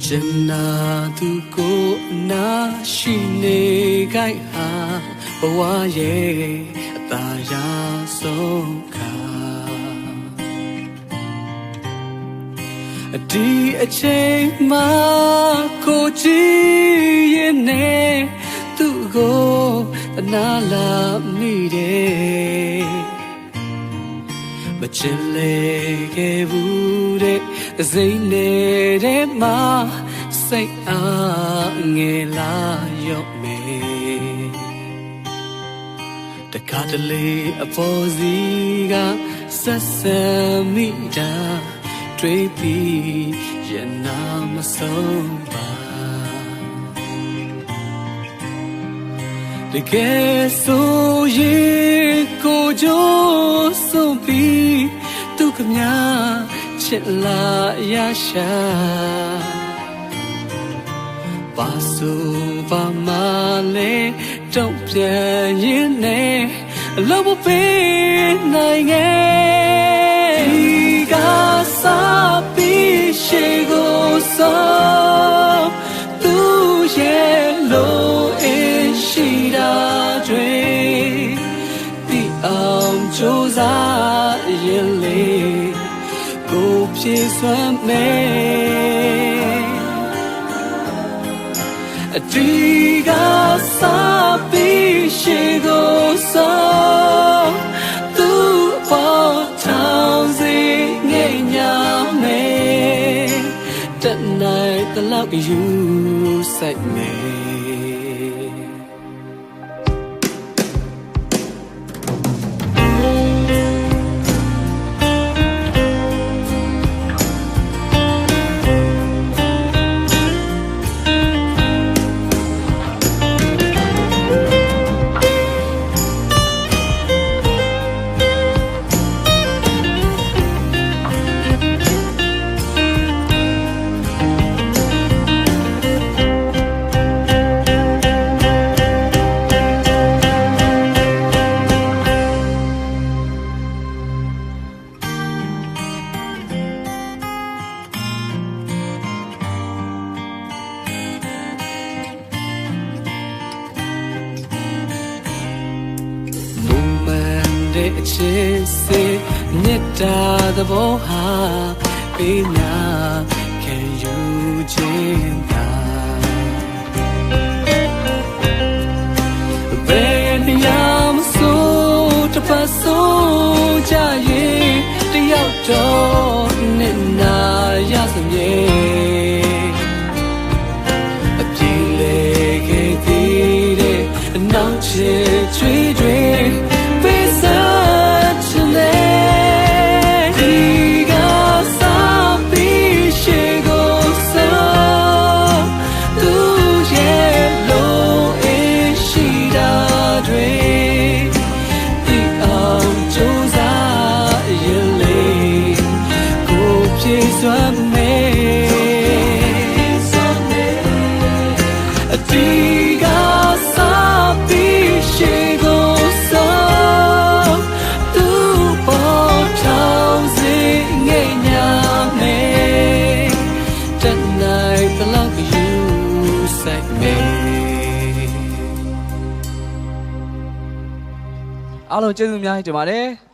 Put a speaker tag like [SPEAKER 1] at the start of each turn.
[SPEAKER 1] Jenna tu ko na shine gai ha bawa ye ta ya so ka di a chain ma ko ji ye ne tu ko na la mi de ma chin le ke bu deစိတ်နေတဲ့မှာစိတ်အားငယ်လာရော့မယ်တခါတလေအပေါ်စီကဆက်ဆံမိတာတွေ့ပြီးရင်နာမဆုံးပါတကယ်ဆိုရင်ကိုကြိုးဆုံးပြီးသူခမချစ်လာရရှာပါဆိုပါမလဲတုံ့ပြန်ရင်နဲ့အလုပ်မပေးနိုင်ရဲ့ဒီကစားပြီးရှိကိုစောသူရဲ့လိုအရှိတာတွေဒီအောင်ကြိုးစားရင်လေကိုပြေစွမ်းမယ်အတီးကစားပြီးရှိကိုစောသူ့ပေါ်ထောင်စီငိမ့်ညာမယ်တနိုင်တလောက်ယူဆိုင်မယ်အချစ်စေမြတ်တာသဘောဟာပေးနာခံယူခြင်းသာဘယ်နေရာမဆိုတပတ်ဆိုကြရင်တယောက်တော့နဲ့နာရစမြဲအပြေလေခဲ့တဲ့အနောက်ချစ်ချွေးတွေစွမ်းမယ်အတီးကစားပြီးရှိကိုစောသူ့ပေါ်ထောင်စီငိမ့်ညာမယ်တနိုင်တလောက်ယူဆိုင်မယ်
[SPEAKER 2] အားလုံးကျေးဇူးအများကြီးတင်ပါတယ်